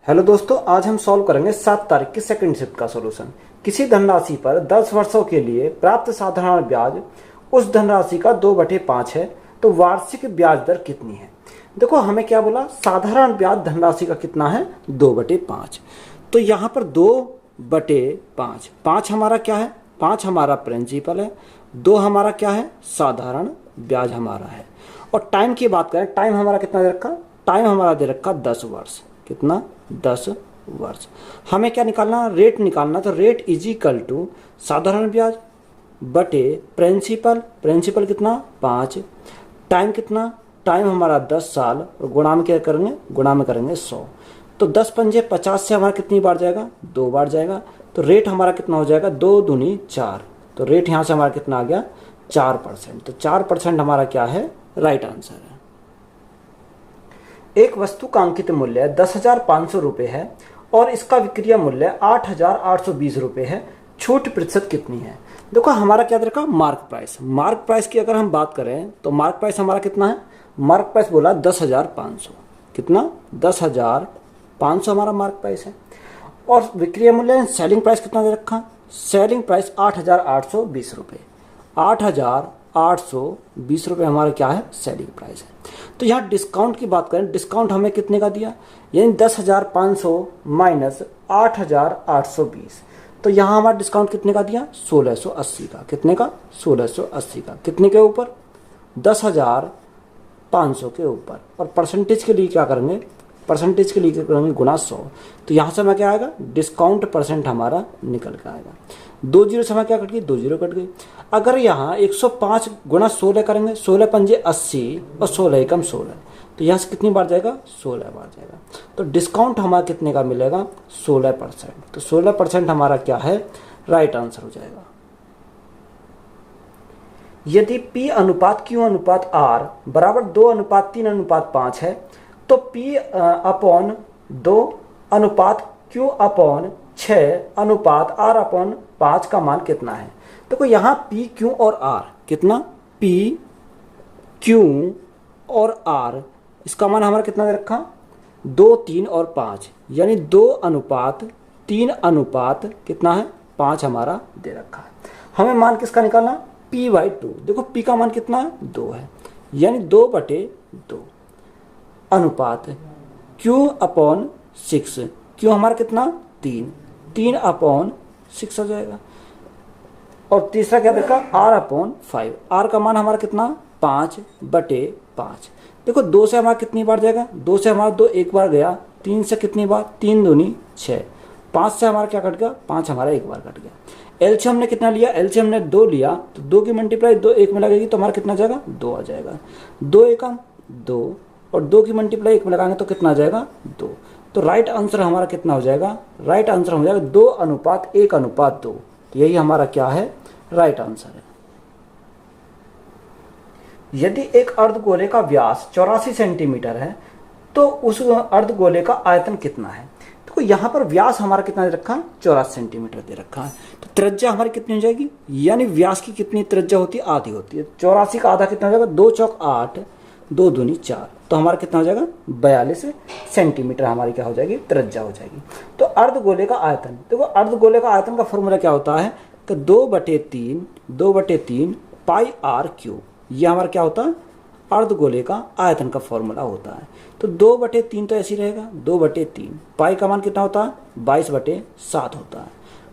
Hello दोस्तों, आज हम सॉल्व करेंगे 7 तारीख की सेकंड शिफ्ट का सॉल्यूशन। किसी धनराशि पर 10 वर्षों के लिए प्राप्त साधारण ब्याज उस धनराशि का 2/5 है, तो वार्षिक ब्याज दर कितनी है। देखो हमें क्या बोला, साधारण ब्याज धनराशि का कितना है 2/5। तो यहाँ पर 2/5, 5 हमारा क्या है, 5 हमारा प्रिंसिपल है, 2 हमारा क्या है साधारण ब्याज हमारा है। और टाइम की बात करें, टाइम हमारा कितना दे रखा, टाइम हमारा दे रखा 10 वर्ष। कितना, 10 वर्ष। हमें क्या निकालना, रेट निकालना। तो रेट इज इक्वल टू साधारण ब्याज बटे प्रिंसिपल, प्रिंसिपल कितना 5, टाइम कितना, टाइम हमारा 10 साल, और गुणा में क्या करेंगे, गुणा में करेंगे 100। तो 10 पंजे 50 से हमारा कितनी बार जाएगा, 2 बार जाएगा। तो रेट हमारा कितना हो जाएगा, 2 दूनी 4। तो रेट यहाँ से हमारा कितना आ गया 4%। तो 4% हमारा क्या है, राइट आंसर है। एक वस्तु का अंकित मूल्य 10,500 रुपये है और इसका विक्रय मूल्य 8,820 रुपये है। छूट प्रतिशत कितनी है। देखो हमारा क्या देखा, मार्क प्राइस। मार्क प्राइस की अगर हम बात करें तो मार्क प्राइस हमारा कितना है, मार्क प्राइस बोला 10,500। कितना, 10,500 हमारा मार्क प्राइस है। और विक्रय मूल्य सेलिंग प्राइस कितना दे रखा, सेलिंग प्राइस 8,820 रुपये। 8,820 रुपये हमारा क्या है, सेलिंग प्राइस है। तो यहाँ डिस्काउंट की बात करें, डिस्काउंट हमें कितने का दिया, यानी 10,500 माइनस 8,820। तो यहाँ हमारा डिस्काउंट कितने का दिया, 1,680 का। कितने का, 1,680 का। कितने के ऊपर, 10,500 के ऊपर। और परसेंटेज के लिए क्या करेंगे, परसेंटेज के लिए क्या करेंगे, गुणा 100। तो यहाँ से हमें क्या आएगा, डिस्काउंट परसेंट हमारा निकल के आएगा। 2 जीरो से हमें क्या कट गई, 2 जीरो कट गई। अगर यहाँ 105 गुणा 16 करेंगे, 16 पंजे 80 और 16 एकम 16, तो यहाँ से कितनी बार जाएगा, 16 बार जाएगा। तो डिस्काउंट हमारा कितने का मिलेगा, 16%। तो 16% हमारा क्या है, राइट आंसर हो जाएगा। यदि P अनुपात Q अनुपात R बराबर 2:3:5 है, तो P अपॉन 2 अनुपात Q अपॉन 6 अनुपात R अपॉन 5 का मान कितना है। देखो यहाँ P, Q और R कितना, P, Q और R, इसका मान हमारा कितना दे रखा, 2, 3 और 5, यानी 2:3 अनुपात कितना है, 5 हमारा दे रखा है। हमें मान किसका निकालना, P/2। देखो P का मान कितना है, 2 है, यानी 2/2 अनुपात Q अपॉन 6। Q हमारा कितना 3 अपॉन 6 हो जाएगा। और तीसरा क्या देखा, R अपॉन 5। R का मान हमारा कितना, 5/5। देखो 2 से हमारा कितनी बार जाएगा, 2 से हमारा 2 एक बार गया, 3 से कितनी बार, 3 दूनी 6, 5 से हमारा क्या कट गया, 5 हमारा एक बार कट गया। एलसीएम हमने कितना लिया, एलसीएम हमने 2 लिया, तो 2 की मल्टीप्लाई 2 एक में लगेगी, तो हमारा कितना जाएगा, 2 आ जाएगा। 2 एकम 2 और 2 की मल्टीप्लाई 1 में लगाएंगे तो कितना आ जाएगा, 2। तो राइट आंसर हमारा कितना हो जाएगा, राइट आंसर हो जाएगा 2:1:2। तो यही हमारा क्या है, राइट आंसर है। यदि एक अर्धगोले का व्यास 84 सेंटीमीटर है, तो उस अर्धगोले का आयतन कितना है। देखो यहाँ पर व्यास हमारा कितना दे रखा है, 84 सेंटीमीटर दे रखा है। तो त्रिज्या हमारी कितनी हो जाएगी, यानी व्यास की कितनी त्रिज्या होती है, आधी होती है। 84 का आधा कितना हो जाएगा, 2 चौक 8, 2 दूनी 4, तो हमारा कितना हो जाएगा, 42 सेंटीमीटर हमारी क्या हो जाएगी, त्रिज्या हो जाएगी। तो अर्धगोले का आयतन, देखो अर्धगोले का आयतन का फॉर्मूला क्या होता है कि 2/3 पाई R क्यूब। ये हमारा क्या होता है, अर्धगोले का आयतन का फॉर्मूला होता है। तो 2/3 तो ऐसे ही रहेगा, 2/3 पाई का मान कितना होता है, 22/7 होता है,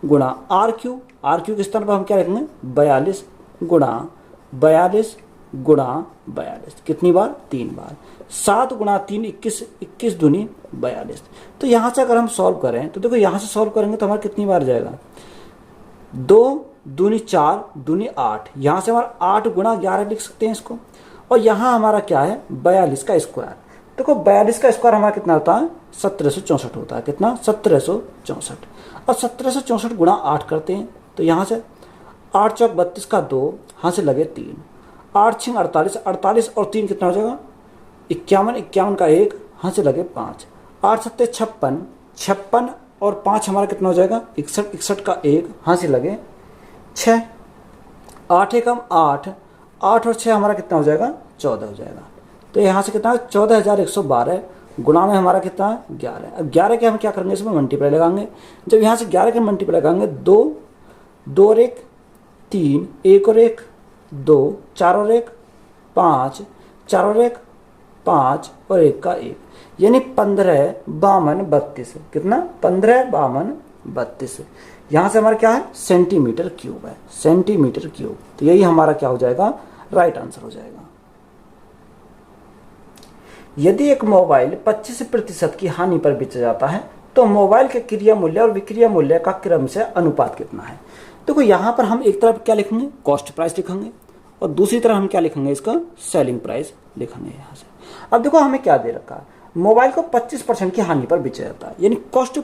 गुणा R क्यूब। R क्यूब के स्थान पर हम क्या रखेंगे, 42 गुणा 42 गुणा 42, कितनी बार, 3 बार। 7 गुणा 3 21, 21 दूनी 42। तो यहाँ से अगर हम सॉल्व करें तो देखो यहाँ से सॉल्व करेंगे तो हमारा कितनी बार जाएगा, 2 दूनी 4 दूनी 8, यहाँ से हमारा 8 गुणा 11 लिख सकते हैं इसको। और यहाँ हमारा क्या है, 42 का स्क्वायर। देखो 42 का स्क्वायर हमारा कितना होता है, 1764 होता है। कितना, 1764। और 1764 गुणा 8 करते हैं, तो यहाँ से 8 चौक 32 का 2, यहाँ से लगे 3, 8 6 48, 48 और 3 कितना हो जाएगा, 51, 51 का 1, यहाँ से लगे 5, 8 7 56, 56 और 5 हमारा कितना हो जाएगा, 61, 61 का 1, यहाँ से लगे 6, 8 एकम 8, 8 और 6 हमारा कितना हो जाएगा, 14 हो जाएगा। तो यहाँ से कितना है, 14,112 गुणा में हमारा कितना है 11। अब 11 के हम क्या करेंगे, इसमें मल्टीप्लाई लगाएंगे। जब यहाँ से 11 के मल्टीप्लाई लगाएंगे, 2 2 और 1 3, 1 और 1 2, 4 और 1 5, 4 और 1 5 और 1 का 1, यानी 15 52 32। कितना 15 52 32। यहाँ से हमारा क्या है सेंटीमीटर क्यूब है, सेंटीमीटर क्यूब। तो यही हमारा क्या हो जाएगा, राइट आंसर हो जाएगा। यदि एक मोबाइल 25% की हानि पर बेचा जाता है तो मोबाइल के क्रय मूल्य और विक्रय मूल्य का क्रम से अनुपात कितना है। देखो यहाँ पर हम एक तरफ क्या लिखेंगे, कॉस्ट प्राइस लिखेंगे, और दूसरी तरफ हम क्या लिखेंगे, इसका सेलिंग प्राइस लिखेंगे यहाँ से। अब देखो हमें क्या दे रखा है, मोबाइल को 25% की हानि पर बेचा जाता है, यानी कॉस्ट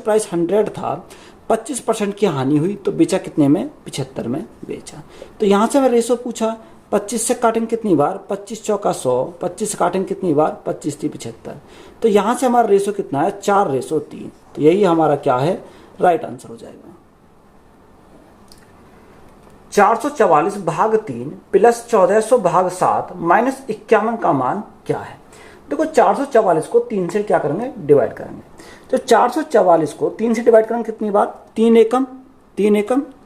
प्राइस 100 था, 25% की हानि हुई तो बेचा कितने में, 75 में बेचा। तो यहाँ से हमें रेशो पूछा, 25 से काटेंगे कितनी बार, 25 चौका 100, 25 से काटेंगे कितनी बार, 25 3 75। तो यहाँ से हमारा रेशो कितना है, 4:3। तो यही हमारा क्या है, राइट आंसर हो जाएगा। 444 भाग 3 प्लस 1400 भाग 7 माइनस 51 का मान क्या है। देखो 444 को 3 से क्या करेंगे, डिवाइड करेंगे। तो 444 को 3 से डिवाइड करेंगे कितनी बार, 3 एकम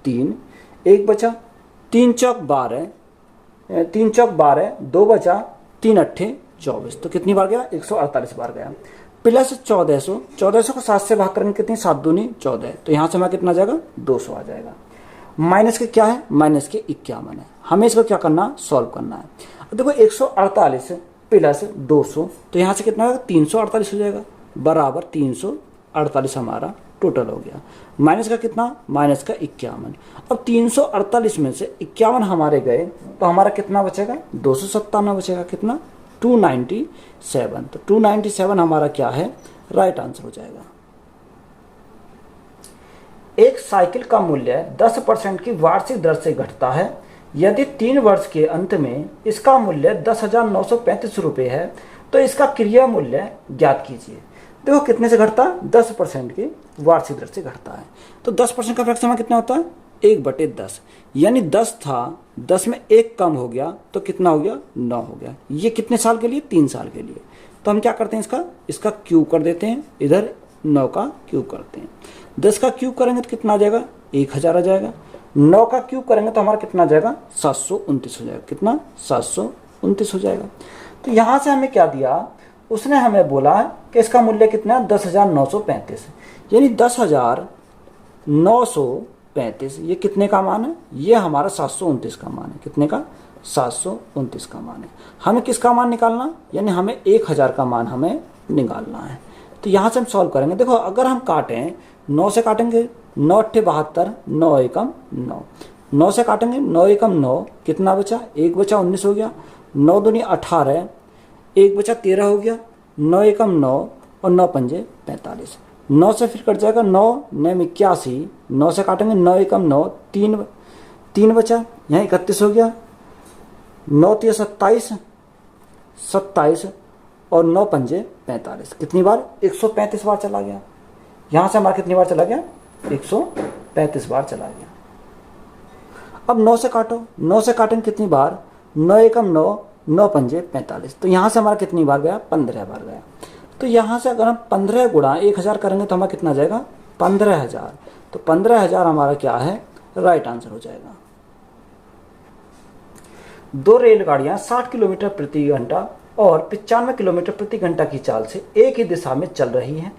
3, 1 बचा, 3 चौक 12, 3 चौक 12, 2 बचा, 3 अट्ठे 24। तो कितनी बार गया, 148 बार गया। प्लस 1400 को 7 से भाग करेंगे कितनी, 7 दूनी 14। तो यहाँ से हमारा कितना आ जाएगा, 200 आ जाएगा। माइनस के क्या है, माइनस के 51 है। हमें इसको क्या करना, सॉल्व करना है। अब देखो 148 प्लस 200, तो यहाँ से कितना होगा, 348 हो जाएगा, बराबर 348 हमारा टोटल हो गया। माइनस का कितना, माइनस का 51। अब 348 में से 51 हमारे गए तो हमारा कितना बचेगा, 297 बचेगा। कितना, 297। तो 297 हमारा क्या है, राइट आंसर हो जाएगा। एक साइकिल का मूल्य 10% की वार्षिक दर से घटता है। यदि 3 वर्ष के अंत में इसका मूल्य 10,935 रुपये है तो इसका क्रय मूल्य ज्ञात कीजिए। देखो कितने से घटता है, 10% की वार्षिक दर से घटता है। तो 10% का फ्रैक्शन कितना होता है, 1/10, यानी 10 था, 10 में 1 कम हो गया तो कितना हो गया, 9 हो गया। ये कितने साल के लिए, 3 साल के लिए। तो हम क्या करते हैं, इसका क्यूब कर देते हैं, इधर 9 का क्यूब करते हैं। 10 का क्यूब करेंगे तो कितना आ जाएगा, 1000 आ जाएगा। 9 का क्यूब करेंगे तो हमारा कितना आ जाएगा, 729 हो जाएगा। कितना, 729 हो जाएगा। तो यहाँ से हमें क्या दिया, उसने हमें बोला कि इसका मूल्य कितना है, 10,935, यानी 10,935। ये कितने का मान है, ये हमारा 729 का मान है। कितने का, 729 का मान है। हमें किसका मान निकालना, यानी हमें 1000 का मान हमें निकालना है। तो यहाँ से हम सॉल्व करेंगे। देखो अगर हम काटें, 9 से काटेंगे, 9 अट्ठे 72, 9 एकम 9, 9 से काटेंगे, 9 एकम 9, कितना बचा, 1 बचा, 19 हो गया। 9 दूनी 18, 1 बचा, 13 हो गया। 9 एकम 9 और 9 पंजे 45। 9 से फिर कट जाएगा, 9 9 81, 9 से काटेंगे, 9 एकम 9, 3 बचा, यहाँ 31 हो गया। 9 3 27, 27 और 9 पंजे 45। कितनी बार, 135 बार चला गया। यहाँ से हमारा कितनी बार चला गया, 135 बार चला गया। अब 9 से काटो, 9 से काटेंगे कितनी बार, 9 एकम 9, 9 पंजे 45। तो यहाँ से हमारा कितनी बार गया, 15 बार गया। तो यहाँ से अगर हम 15 गुणा 1000 करेंगे तो हमारा कितना आ जाएगा, 15,000। तो 15,000 हमारा क्या है, राइट आंसर हो जाएगा। 2 रेलगाड़ियाँ 60 किलोमीटर प्रति घंटा और 95 किलोमीटर प्रति घंटा की चाल से एक ही दिशा में चल रही हैं।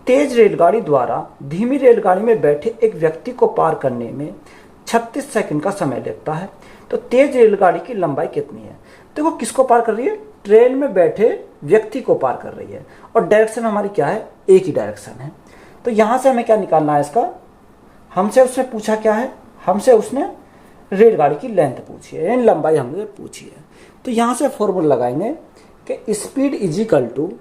तेज रेलगाड़ी द्वारा धीमी रेलगाड़ी में बैठे एक व्यक्ति को पार करने में 36 सेकंड का समय लगता है। तो तेज रेलगाड़ी की लंबाई कितनी है। देखो किसको पार कर रही है, ट्रेन में बैठे व्यक्ति को पार कर रही है, और डायरेक्शन हमारी क्या है, एक ही डायरेक्शन है। तो यहाँ से हमें क्या निकालना है इसका, हमसे उसने पूछा क्या है, हमसे उसने रेलगाड़ी की लेंथ पूछी है, लंबाई हमसे पूछी है। तो यहाँ से फॉर्मूला लगाएंगे कि स्पीड इज इक्वल टू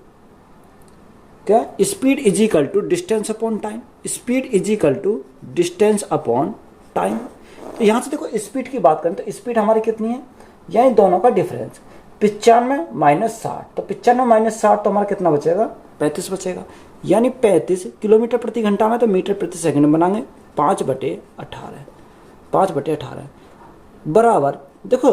क्या, speed is equal to distance upon time. Speed is equal to distance upon time. तो यहाँ से देखो स्पीड की बात करें तो स्पीड हमारी कितनी है, यानी दोनों का डिफरेंस 95 माइनस 60। तो 95 माइनस 60 तो हमारा कितना बचेगा, 35 बचेगा। यानी 35 किलोमीटर प्रति घंटा में तो मीटर प्रति सेकंड बनाएंगे, 5/18, 5/18 बराबर। देखो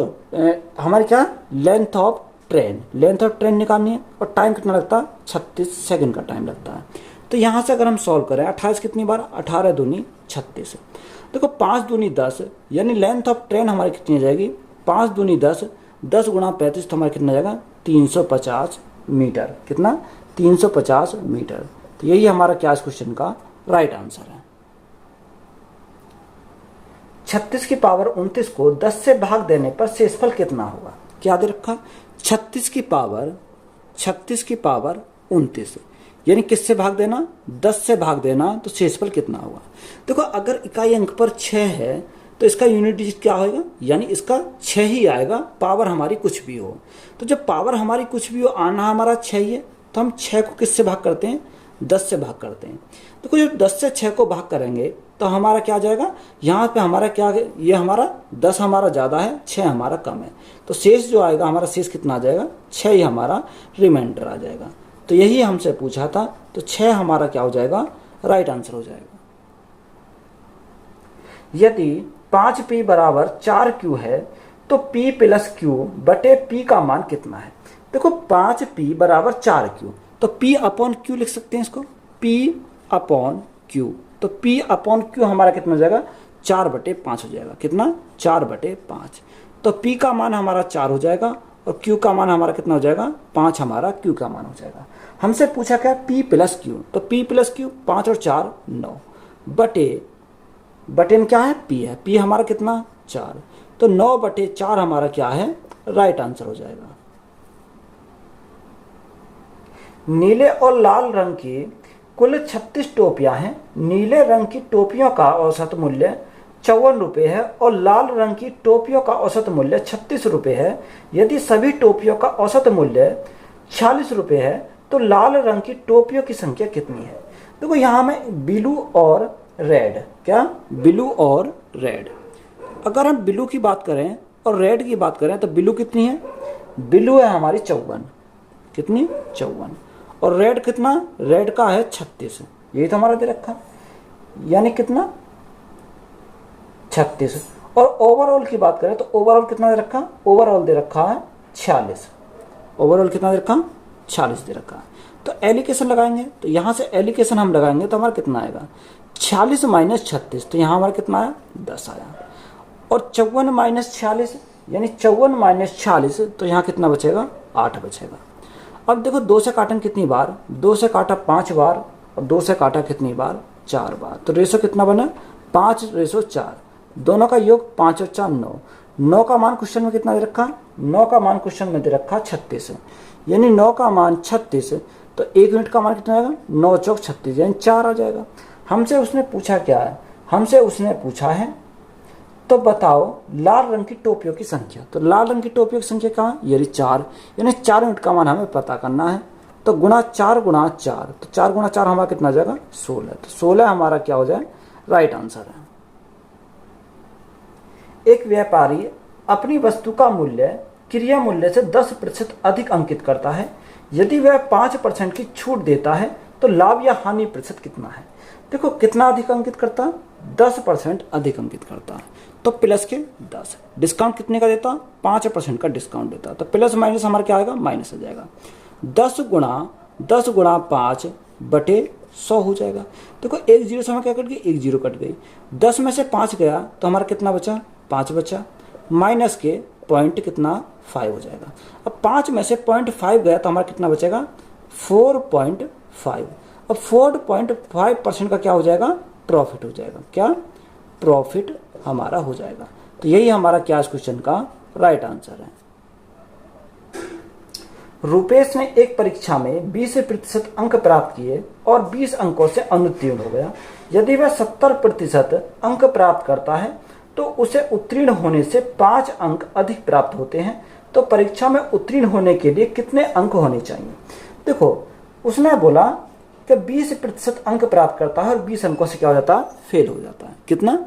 हमारी क्या, length of train, length of train निकालनी है और टाइम कितना लगता है, 36 सेकंड का टाइम लगता है। तो यहाँ से अगर हम सॉल्व करें 28 कितनी बार, 18 दूनी 36। देखो 5 दूनी 10, यानी लेंथ ऑफ ट्रेन हमारी कितनी हो जाएगी, 5 दूनी 10, 10 गुणा 35 तो हमारा कितना जाएगा 350 मीटर। कितना, 350 मीटर। तो यही हमारा क्या इस क्वेश्चन का राइट आंसर है। 36 की पावर 29 को 10 से भाग देने पर शेषफल कितना होगा, क्या दे रखा, 36 की पावर 29, यानी किससे भाग देना, 10 से भाग देना, तो शेषफल कितना होगा। देखो अगर इकाई अंक पर 6 है तो इसका यूनिट डिजिट क्या होगा, यानी इसका 6 ही आएगा, पावर हमारी कुछ भी हो। तो जब पावर हमारी कुछ भी हो, आना हमारा 6 ही है, तो हम 6 को किससे भाग करते हैं, 10 से भाग करते हैं। देखो जब 10 से 6 को भाग करेंगे तो हमारा क्या आ जाएगा, यहाँ पे हमारा क्या, ये हमारा 10 हमारा ज़्यादा है, 6 हमारा कम है, तो शेष जो आएगा हमारा शेष कितना आ जाएगा, 6 ही हमारा रिमाइंडर आ जाएगा। तो यही हमसे पूछा था, तो 6 हमारा क्या हो जाएगा, राइट आंसर हो जाएगा। यदि 5p बराबर 4q है तो p प्लस q बटे p का मान कितना है। देखो 5p बराबर 4q, तो p अपॉन q लिख सकते हैं इसको, p अपॉन q, तो p अपॉन q हमारा कितना हो जाएगा, 4/5 हो जाएगा। कितना, 4/5। तो p का मान हमारा 4 हो जाएगा और q का मान हमारा कितना हो जाएगा, 5 हमारा q का मान हो जाएगा। हमसे पूछा क्या, p प्लस q, तो p प्लस q 5 और 4 9, बटे में क्या है, p है, p हमारा कितना 4, तो 9/4 हमारा क्या है, राइट आंसर हो जाएगा। नीले और लाल रंग की कुल 36 टोपियां हैं। नीले रंग की टोपियों का औसत मूल्य 54 रुपये है और लाल रंग की टोपियों का औसत मूल्य 36 रुपये है। यदि सभी टोपियों का औसत मूल्य 46 रुपये है तो लाल रंग की टोपियों की संख्या कितनी है। देखो यहाँ में ब्लू और रेड, क्या, ब्लू और रेड। अगर हम ब्लू की बात करें और रेड की बात करें तो ब्लू कितनी है, ब्लू है हमारी 54, कितनी 54, और रेड कितना, रेड का है 36, यही तो हमारा दे रखा, यानी कितना 36। और ओवरऑल की बात करें तो ओवरऑल कितना दे रखा, ओवरऑल दे रखा है 46, ओवरऑल कितना दे रखा, 46 दे रखा है। तो एलिकेशन लगाएंगे, तो यहाँ से एलिकेशन हम लगाएंगे तो हमारा कितना आएगा, 46 माइनस 36, तो यहाँ हमारा कितना आया, 10 आया। और 54 माइनस 46, यानी 54 माइनस 46, तो यहाँ कितना बचेगा, 8 बचेगा। अब देखो 2 से काटन कितनी बार, 2 से काटा 5 बार और 2 से काटा कितनी बार, 4 बार, तो रेशो कितना बना, 5:4, दोनों का योग 5 और 4 9। 9 का मान क्वेश्चन में कितना दे रखा, 9 का मान क्वेश्चन में दे रखा 36, यानी 9 का मान 36, तो 1 यूनिट का मान कितना आएगा, 9 चौक 36, यानी 4 आ जाएगा। हमसे उसने पूछा क्या है, हमसे उसने पूछा है तो बताओ लाल रंग की टोपियों की संख्या। तो लाल रंग की टोपियों की संख्या कहाँ, यानी 4, यानी 4 यूनिट का मान हमें पता करना है। तो गुणा 4 गुणा 4, तो 4 गुणा 4 हमारा कितना जाएगा, 16, तो 16 हमारा क्या हो जाए, राइट आंसर है। एक व्यापारी अपनी वस्तु का मूल्य क्रिया मूल्य से 10% अधिक अंकित करता है। यदि वह 5% की छूट देता है तो लाभ या हानि प्रतिशत कितना है। देखो कितना अधिक अंकित करता है, 10% अधिक अंकित करता है, तो प्लस के 10। डिस्काउंट कितने का देता, 5% का डिस्काउंट देता, तो प्लस माइनस हमारा क्या आएगा, माइनस आ जाएगा। 10 गुणा 5 बटे 100 हो जाएगा। देखो एक जीरो से हमें क्या कट गई, एक जीरो कट गई। 10 में से 5 गया तो हमारा कितना बचा, 5 बचा, माइनस के पॉइंट कितना 5 हो जाएगा। अब 5 में से 0.5 गया तो हमारा कितना बचेगा, 4.5। अब 4.5% का क्या हो जाएगा, प्रॉफिट हो जाएगा, क्या प्रॉफिट हमारा हो जाएगा। तो यही हमारा क्या इस क्वेश्चन का राइट आंसर है। रुपेश ने एक परीक्षा में 20% अंक प्राप्त किए और 20 अंकों से अनुत्तीर्ण हो गया। यदि वह 70% अंक प्राप्त करता है तो उसे उत्तीर्ण होने से 5 अंक अधिक प्राप्त होते हैं। तो परीक्षा में उत्तीर्ण होने के लिए कितने अंक होने चाहिए। देखो उसने बोला कि 20% अंक प्राप्त करता है और 20 अंकों से क्या हो जाता है, फेल हो जाता है। कितना,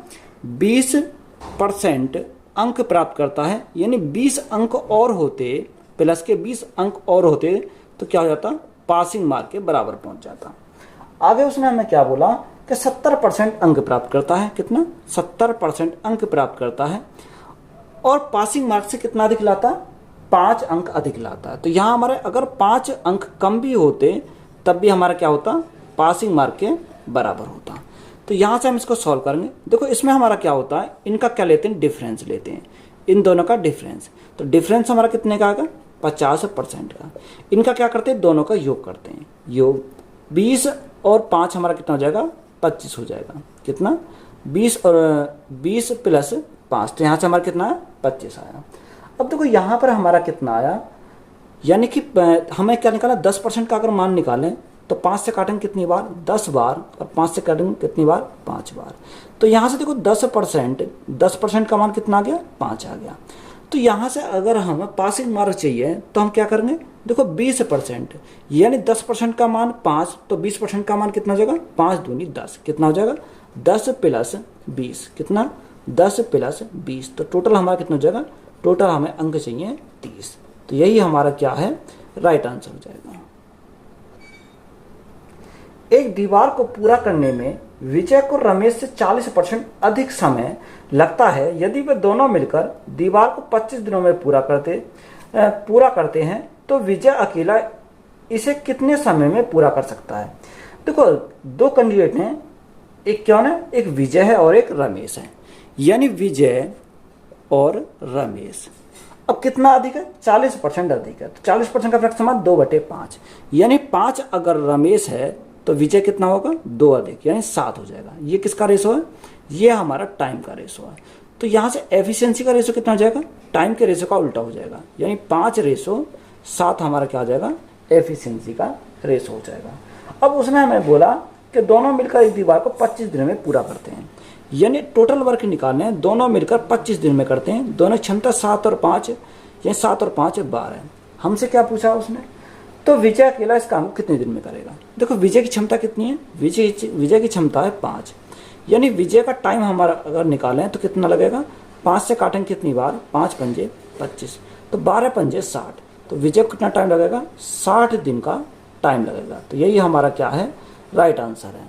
20% अंक प्राप्त करता है, यानी 20 अंक और होते, प्लस के 20 अंक और होते तो क्या हो जाता, पासिंग मार्क के बराबर पहुंच जाता। आगे उसने हमें क्या बोला कि 70% अंक प्राप्त करता है। कितना, 70% अंक प्राप्त करता है और पासिंग मार्क से कितना अधिक लाता, 5 अंक अधिक लाता है। तो यहाँ हमारे अगर 5 अंक कम भी होते तब भी हमारा क्या होता, पासिंग मार्क के बराबर होता। तो यहाँ से हम इसको सॉल्व करेंगे। देखो इसमें हमारा क्या होता है, इनका क्या लेते हैं, डिफरेंस लेते हैं, इन दोनों का डिफरेंस। तो डिफरेंस हमारा कितने का आएगा, 50% का। इनका क्या करते हैं, दोनों का योग करते हैं, योग 20 और 5 हमारा कितना हो जाएगा, 25 हो जाएगा। कितना, 20 और 20 प्लस 5, तो यहाँ से हमारा कितना है, 25 आया। अब देखो यहाँ पर हमारा कितना आया, यानी कि हमें क्या निकाला, 10% का अगर मान निकालें तो 5 से काटेंगे कितनी बार, 10 बार, और 5 से काटेंगे कितनी बार, 5 बार। तो यहाँ से देखो 10% का मान कितना आ गया, 5 आ गया। तो यहाँ से अगर हमें पासिंग मार्क चाहिए तो हम क्या करेंगे, देखो 20%, यानी 10% का मान 5, तो 20% का मान कितना हो जाएगा, 5 दूनी 10, कितना हो जाएगा, 10 प्लस 20, कितना, 10 प्लस 20। तो टोटल हमारा कितना हो जाएगा, टोटल हमें अंक चाहिए 30। तो यही हमारा क्या है, राइट आंसर हो जाएगा। एक दीवार को पूरा करने में विजय को रमेश से 40% अधिक समय लगता है। यदि वे दोनों मिलकर दीवार को 25 दिनों में पूरा करते हैं तो विजय अकेला इसे कितने समय में पूरा कर सकता है। देखो दो कैंडिडेट हैं, एक कौन है, एक विजय है और एक रमेश है, यानी विजय और रमेश। अब कितना अधिक है, 40% अधिक है। तो 40% का फर्क समान 2/5, यानी 5 अगर रमेश है तो विजय कितना होगा, 2 अधिक, यानी 7 हो जाएगा। ये किसका रेशो है, ये हमारा टाइम का रेशो है। तो यहाँ से एफिशिएंसी का रेशो कितना हो जाएगा, टाइम के रेशो का उल्टा हो जाएगा, यानी 5:7 हमारा क्या हो जाएगा, एफिशिएंसी का रेशो हो जाएगा। अब उसने हमें बोला कि दोनों मिलकर एक दीवार को 25 दिन में पूरा करते हैं, यानी टोटल वर्क निकालने हैं, दोनों मिलकर 25 दिन में करते हैं। दोनों क्षमता 7 और 5, यानी 7 और 5 12। हमसे क्या पूछा उसने, तो विजय अकेला इस काम को कितने दिन में करेगा। देखो विजय की क्षमता कितनी है, विजय की क्षमता है 5, यानी विजय का टाइम हमारा अगर निकालें तो कितना लगेगा, 5 से काटेंगे कितनी बार, 5 पंजे 25, तो 12 पंजे 60। तो विजय को कितना टाइम लगेगा, 60 दिन का टाइम लगेगा। तो यही हमारा क्या है, राइट आंसर है।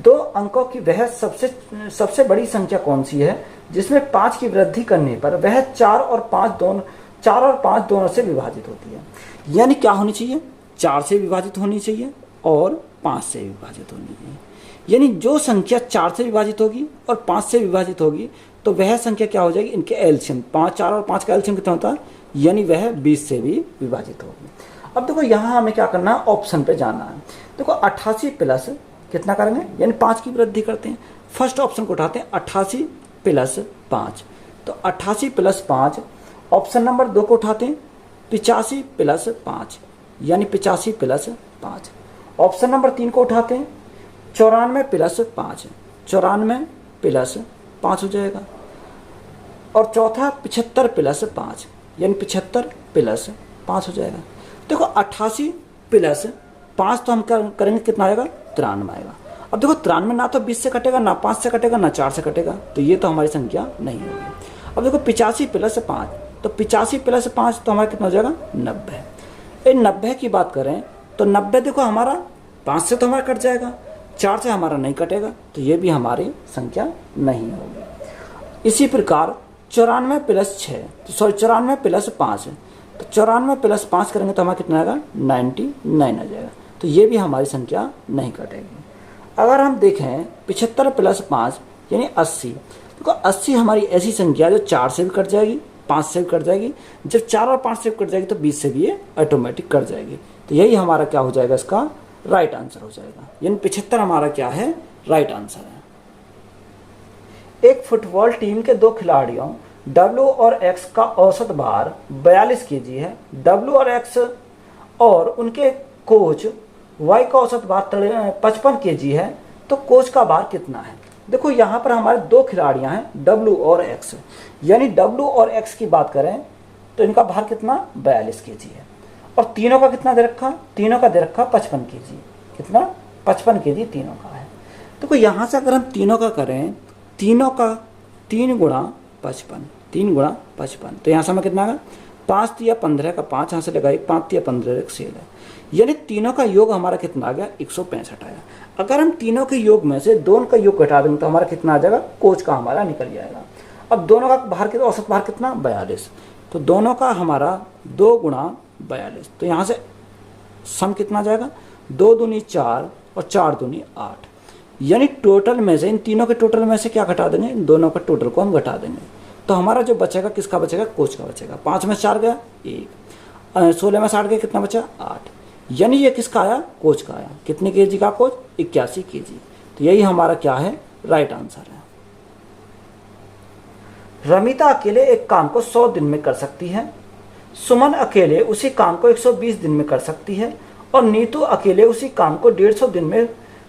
2 अंकों की वह सबसे बड़ी संख्या कौन सी है जिसमें 5 की वृद्धि करने पर वह 4 और 5 दोनों से विभाजित होती है। यानी क्या होनी चाहिए, 4 से विभाजित होनी चाहिए और 5 से विभाजित होनी चाहिए। यानी जो संख्या 4 से विभाजित होगी और 5 से विभाजित होगी तो वह संख्या क्या हो जाएगी, इनके एलसीएम, 4 और 5 का एलसीएम कितना होता है, यानी वह 20 से भी विभाजित होगी। अब देखो यहाँ हमें क्या करना है, ऑप्शन पे जाना है। देखो 88 प्लस कितना करेंगे, यानी 5 की वृद्धि करते हैं। फर्स्ट ऑप्शन को उठाते हैं, 88 प्लस 5, तो 88 प्लस 5। ऑप्शन नंबर 2 को उठाते हैं, 85 प्लस 5, यानी 85 प्लस 5। ऑप्शन नंबर 3 को उठाते हैं, 94 प्लस 5, 94 प्लस 5 हो जाएगा। और चौथा 75 प्लस 5, यानी 75 प्लस 5 हो जाएगा। देखो 88 प्लस 5 तो हम करेंगे कितना आएगा, 93 आएगा। अब देखो 93 ना तो 20 से कटेगा, ना 5 से कटेगा, ना 4 से कटेगा, तो ये तो हमारी संख्या नहीं होगी। अब देखो 85 प्लस 5, तो 85 प्लस 5 तो हमारा कितना हो जाएगा, 90। 90 की बात करें तो 90 देखो हमारा 5 से तो हमारा कट जाएगा, 4 से हमारा नहीं कटेगा, तो ये भी हमारी संख्या नहीं होगी। इसी प्रकार 94 प्लस 6, तो सॉरी 94 प्लस 5, तो 94 प्लस 5 करेंगे तो हमारा कितना आएगा, 99 आ जाएगा, तो ये भी हमारी संख्या नहीं कटेगी। अगर हम देखें 75 प्लस 5 यानी 80, देखो 80 हमारी ऐसी संख्या जो 4 से भी कट जाएगी, 5 से भी कट जाएगी। जब 4 और 5 से भी कट जाएगी तो 20 से भी ये ऑटोमेटिक कट जाएगी। तो यही हमारा क्या हो जाएगा, इसका राइट आंसर हो जाएगा, यानी 75 हमारा क्या है, राइट आंसर है। एक फुटबॉल टीम के 2 खिलाड़ियों W और X का औसत भार 42 kg है। W और X और उनके कोच Y का औसत भार 55 kg है, तो कोच का भार कितना है। देखो यहाँ पर हमारे 2 खिलाड़ियाँ हैं, W और X, यानी W और X की बात करें तो इनका भार कितना, 42 kg है। और तीनों का कितना दे रखा, तीनों का दे रखा 55 kg, कितना, 55 kg तीनों का है। देखो यहाँ से अगर हम तीनों का करें, तीनों का 3 गुणा 55, 3 गुणा 55, तो यहाँ से हमें कितना आएगा, 5 या 15 का 5 यहाँ से लगाए, 5 या 15 एक सेल है, यानी तीनों का योग हमारा कितना आ गया, 165 आया। अगर हम तीनों के योग में से 2 का योग घटा देंगे तो हमारा कितना आ जाएगा, कोच का हमारा निकल जाएगा। अब दोनों का भार कितना, औसत भार कितना 42, तो दोनों का हमारा 2 गुणा 42, तो यहाँ से सम कितना आ जाएगा 2 दूनी 4 और 4 दूनी 8, यानी टोटल में से इन तीनों के टोटल में से क्या घटा देंगे, इन दोनों का टोटल को हम घटा देंगे। तो हमारा जो बचेगा किसका बचेगा, कोच का बचेगा। 5 में 4 गया 1, 16 में 60 गया कितना बचा 8, यानी ये किसका आया, कोच का आया। कितने केजी का कोच, 81 केजी। तो यही हमारा क्या है, राइट आंसर है। रमिता अकेले एक काम को 100 दिन में कर सकती है, सुमन अकेले उसी काम को 120 दिन में कर सकती है, और नीतू अकेले उसी काम को 150 दिन में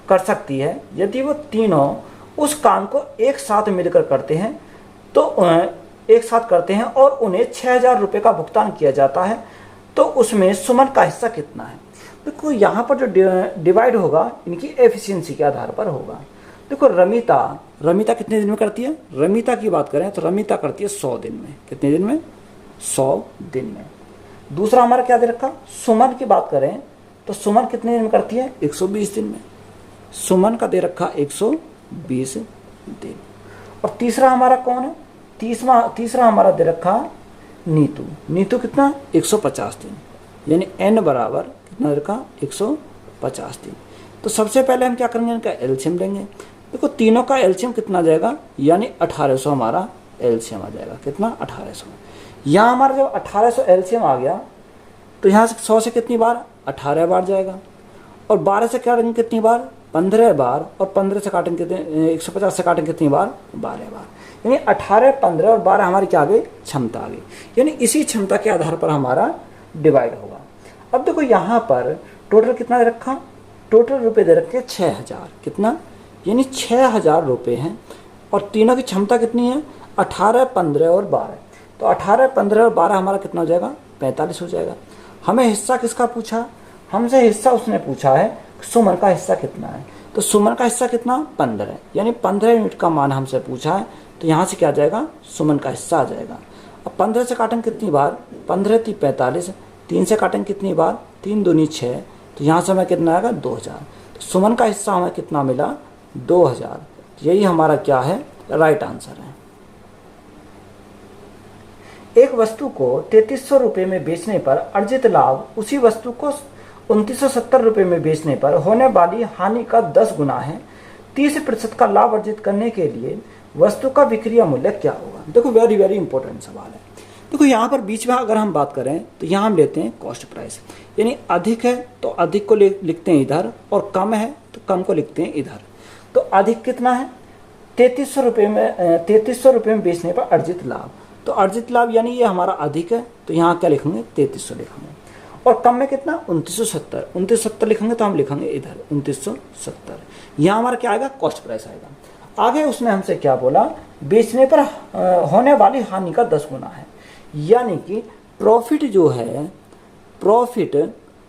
कर सकती है। यदि वो तीनों उस काम को एक साथ मिलकर करते हैं और उन्हें 6000 रुपये का भुगतान किया जाता है, तो उसमें सुमन का हिस्सा कितना है। देखो यहाँ पर जो डिवाइड होगा इनकी एफिशिएंसी के आधार पर होगा। देखो रमिता कितने दिन में करती है, रमिता की बात करें तो रमिता करती है 100 दिन में। कितने दिन में, 100 दिन में। दूसरा हमारा क्या दे रखा, सुमन की बात करें तो सुमन कितने दिन में करती है, 120 दिन में। सुमन का दे रखा 120 दिन। और तीसरा हमारा कौन है, तीसरा हमारा दे रखा नीतू कितना, 150 दिन, यानी n बराबर कितना दे रखा, 150 दिन। तो सबसे पहले हम क्या करेंगे, इनका एलसीएम लेंगे। देखो तीनों का एलसीएम कितना जाएगा, यानी 1800 हमारा एलसीएम आ जाएगा। कितना, 1800। यहाँ हमारा जब 1800 एलसीएम आ गया तो यहाँ से 100 से कितनी बार, 18 बार जाएगा, और 12 से काटेंगे कितनी बार, 15 बार, और 15 से काटेंगे कितने, 150 से काटेंगे कितनी बार, 12 बार। यानी 18, 15 और 12 हमारी क्या आ गई, क्षमता आ गई। यानी इसी क्षमता के आधार पर हमारा डिवाइड होगा। अब देखो यहाँ पर टोटल कितना दे रखा, टोटल रुपए दे रखे 6000। कितना, यानी 6000 रुपये हैं, और तीनों की क्षमता कितनी है, 18, 15 और 12। तो 18, 15 और 12 हमारा कितना हो जाएगा, 45 हो जाएगा। हमें हिस्सा किसका पूछा, हमसे हिस्सा उसने पूछा है सुमन का हिस्सा कितना है। तो सुमन का हिस्सा कितना, 15, यानी 15 यूनिट का मान हमसे पूछा है। तो यहाँ से क्या आ जाएगा, सुमन का हिस्सा आ जाएगा। अब 15 से काटेंगे कितनी बार, 15 × 45, 3 से काटेंगे कितनी बार, 3 दूनी 6, तो यहाँ से हमें कितना आएगा, 2000। तो सुमन का हिस्सा हमें कितना मिला, 2000। यही हमारा क्या है, राइट आंसर है। एक वस्तु को 3300 रुपये में बेचने पर अर्जित लाभ उसी वस्तु को 2970 रुपये में बेचने पर होने वाली हानि का 10 गुना है। 30% का लाभ अर्जित करने के लिए वस्तु का विक्रय मूल्य क्या होगा। देखो वेरी वेरी इंपॉर्टेंट सवाल है। देखो यहाँ पर बीच में अगर हम बात करें तो यहाँ हम लेते हैं कॉस्ट प्राइस, यानी अधिक है तो अधिक को लिखते हैं इधर, और कम है तो कम को लिखते हैं इधर। तो अधिक कितना है, 3300 रुपये में बेचने पर अर्जित लाभ। तो अर्जित लाभ यानी ये हमारा अधिक है, तो यहाँ क्या लिखेंगे, 3300 लिखेंगे। और कम में कितना, 2970 लिखेंगे, तो हम लिखेंगे इधर 2970। यहाँ हमारा क्या आएगा, कॉस्ट प्राइस आएगा। आगे उसने हमसे क्या बोला, बेचने पर होने वाली हानि का 10 गुना है, यानी कि प्रॉफिट जो है, प्रॉफिट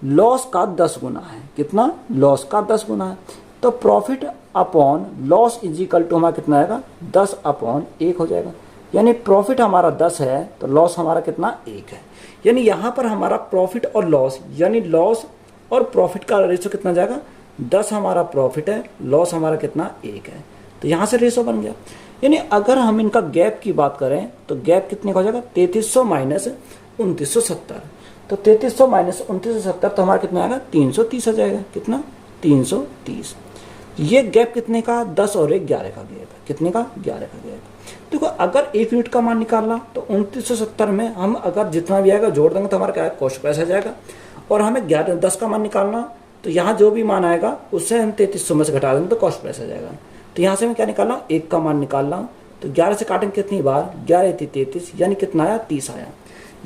लॉस का 10 गुना है। कितना, लॉस का 10 गुना है। तो profit upon loss is equal to हमारा कितना आएगा, 10/1 हो जाएगा। यानी प्रॉफिट हमारा 10 है तो लॉस हमारा कितना, 1 है। यानी यहाँ पर हमारा प्रॉफिट और लॉस, यानी लॉस और प्रॉफिट का रेशो कितना जाएगा, 10 हमारा प्रॉफिट है, लॉस हमारा कितना, 1 है। तो यहाँ से रेशो बन गया। यानी अगर हम इनका गैप की बात करें तो गैप कितने का हो जाएगा, 3300 माइनस 2970। तो 3300 माइनस 2970 तो हमारा कितना आएगा, 330 आ जाएगा। कितना, 330। ये गैप कितने का, 10 और 11 का गैप है। कितने का, 11 का गैप। देखो अगर 1 यूनिट का मान निकालना तो 2970 में हम अगर जितना भी आएगा जोड़ देंगे तो हमारा क्या है, कॉस्ट प्राइस आ जाएगा। और हमें 10 का मान निकालना तो यहाँ जो भी मान आएगा उससे हम 3300 में से घटा देंगे तो कॉस्ट प्राइस आ जाएगा। तो यहाँ से मैं क्या निकालना हूँ, 1 का मान निकालना हूँ। तो 11 से काटेंगे कितनी बार, 11 × 33, यानी कितना आया, 30 आया।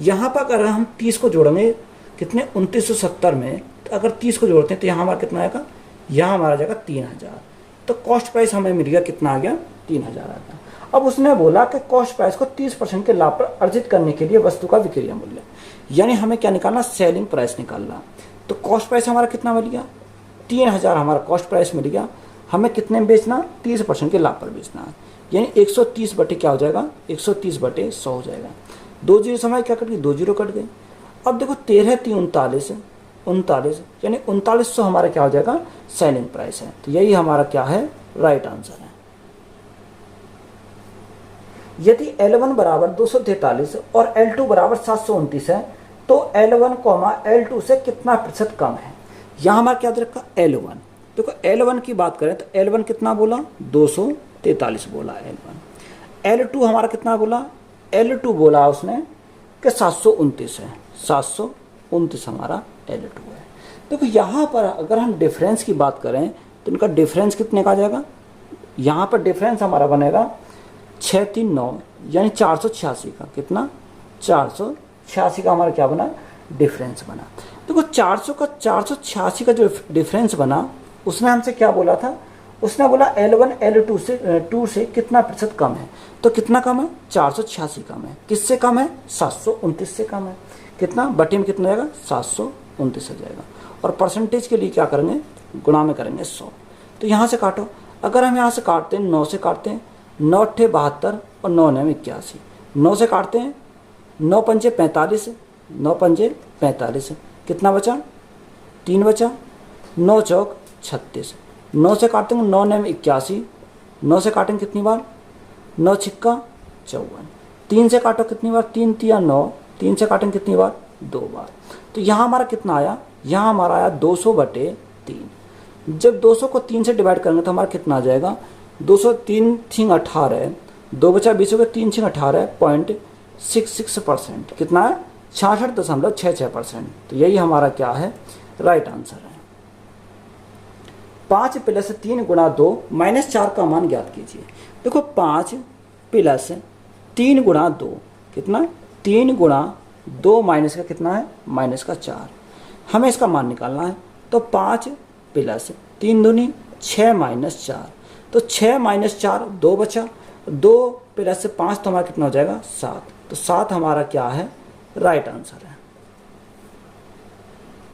यहाँ पर अगर हम 30 को जोड़ेंगे कितने, 2970 में, तो अगर 30 को जोड़ते हैं तो यहाँ हमारा कितना आएगा, यहाँ हमारा जाएगा 3000। तो कॉस्ट प्राइस हमें मिल गया, कितना आ गया, 3000 आ गया। अब उसने बोला कि कॉस्ट प्राइस को 30% के लाभ पर अर्जित करने के लिए वस्तु का विक्रय मूल्य, यानी हमें क्या निकालना, सेलिंग प्राइस निकालना। तो कॉस्ट प्राइस हमारा कितना मिल गया, 3000 हमारा कॉस्ट प्राइस मिल गया। हमें कितने में बेचना, 30% के लाभ पर बेचना है, यानी 130 बटे क्या हो जाएगा, 130 बटे 100 हो जाएगा। 2 जीरो समय क्या कट गई, 2 जीरो कट गए। अब देखो 13 × 3 39, यानी 3900 हमारा क्या हो जाएगा, सेलिंग प्राइस है। तो यही हमारा क्या है, राइट आंसर है। यदि L1 बराबर 243 और L2 बराबर 729 है तो L1, L2 से कितना प्रतिशत कम है। यहाँ हमारा क्या दे रखा L1। देखो L1 की बात करें तो L1 कितना बोला 243 बोला L1। L2 हमारा कितना बोला, L2 बोला उसने कि 729 है, 729 हमारा L2 है। देखो यहाँ पर अगर हम डिफरेंस की बात करें तो इनका डिफरेंस कितने का आ जाएगा, यहाँ पर डिफरेंस हमारा बनेगा 639 यानी 486 का, कितना 486 का हमारा क्या बना डिफरेंस बना। देखो 486 का जो डिफरेंस बना उसने हमसे क्या बोला था, उसने बोला L1 L2 से कितना प्रतिशत कम है। तो कितना कम है 486 कम है, किससे कम है 729 से कम है। कितना बटे में कितना जाएगा 729 हो जाएगा। और परसेंटेज के लिए क्या करेंगे गुणा में करेंगे 100। तो यहाँ से काटो, अगर हम यहाँ से काटते हैं 9 से काटते हैं, 9 अट्ठे 72 और 9 9 81। 9 से काटते हैं 9 पंजे 45, 9 पंजे 45, कितना बचा 3 बचा, 9 चौक 36। 9 से काटेंगे 9 9 81, 9 से काटेंगे कितनी बार 9 छिक्का 54। 3 से काटो कितनी बार 3 तिया 9, 3 से काटेंगे कितनी बार 2 बार। तो यहाँ हमारा कितना आया, यहाँ हमारा आया 200/3। जब 200 को 3 से डिवाइड करेंगे तो हमारा कितना आ जाएगा 203 छिंग 18, 2 बचा 20 हो गया 3 छिंग 18.66%। कितना है 66.66%। तो यही हमारा क्या है राइट आंसर है। 5 + 3 × 2 -4 का मान ज्ञात कीजिए। देखो 5 + 3 × 2 कितना 3 × 2 माइनस का कितना है -4, हमें इसका मान निकालना है। तो 5 + 3 दूनी 6 - 4, तो 6 - 4 2 बचा, 2 + 5 तो हमारा कितना हो जाएगा 7। तो 7 हमारा क्या है राइट आंसर है।